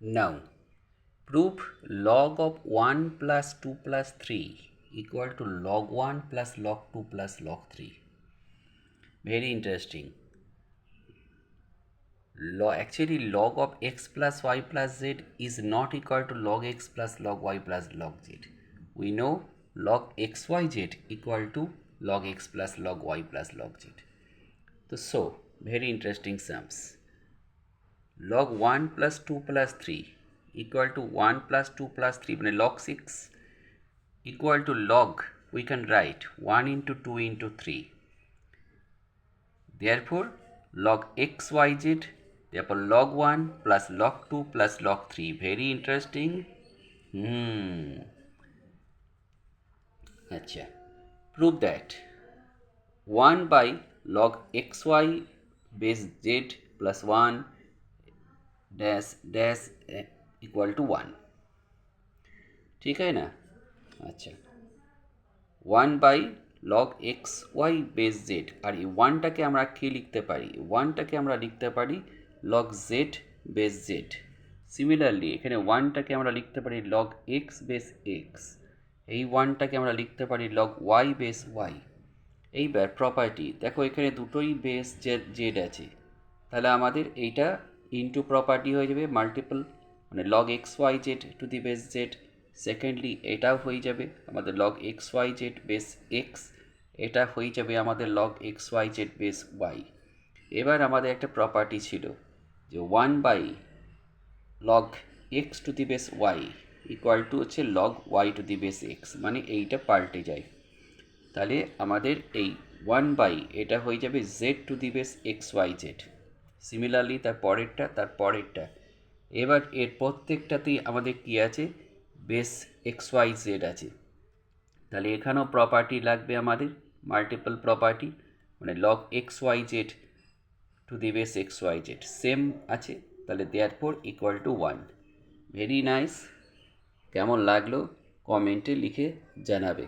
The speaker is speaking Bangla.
Now, prove log of 1 plus 2 plus 3 equal to log 1 plus log 2 plus log 3. Very interesting. Actually, log of x plus y plus z is not equal to log x plus log y plus log z. We know log xyz equal to log x plus log y plus log z. So, very interesting sums. Log 1 plus 2 plus 3 equal to 1 plus 2 plus 3, log 6 equal to log, we can write 1 into 2 into 3. Therefore, log xyz, therefore log 1 plus log 2 plus log 3. Very interesting. Achha. Prove that 1 by log xy base z plus 1 dash dash equal to 1. ठीक है ना? अच्छा, 1 by log x y base z, আর এই ওয়ানটাকে আমরা কি লিখতে পারি? ওয়ানটাকে আমরা লিখতে পারি log Z base Z. Similarly এখানে ওয়ানটাকে আমরা লিখতে পারি লগ এক্স বেস এক্স, এই ওয়ানটাকে আমরা লিখতে পারি লগ ওয়াই বেস ওয়াই। এইবার প্রপার্টি দেখো, এখানে দুটোই বেস জেড আছে, তাহলে আমাদের এইটা ইনটু প্রপার্টি হয়ে যাবে মাল্টিপল, মানে log x Y Z to the base z. Secondly এটাও হয়ে যাবে আমাদের log x Y z base x, এটা হয়ে যাবে আমাদের log x Y z base y. এবার আমাদের একটা প্রপার্টি ছিল যে 1 by log x to the base y equal to হচ্ছে log y to the base x, মানে এইটা পাল্টে যায়। তাহলে আমাদের এই 1 বাই এটা হয়ে যাবে Z to the base X Y Z. Similarly তার পরেরটা। এবার এর প্রত্যেকটাতেই আমাদের কি আছে? বেস এক্স ওয়াই জেড আছে। তাহলে এখানেও প্রপার্টি লাগবে আমাদের, মাল্টিপল প্রপার্টি, মানে log x Y Z to the base X Y Z same আছে। তাহলে therefore equal to 1। Very nice. কেমন লাগলো কমেন্টে লিখে জানাবে।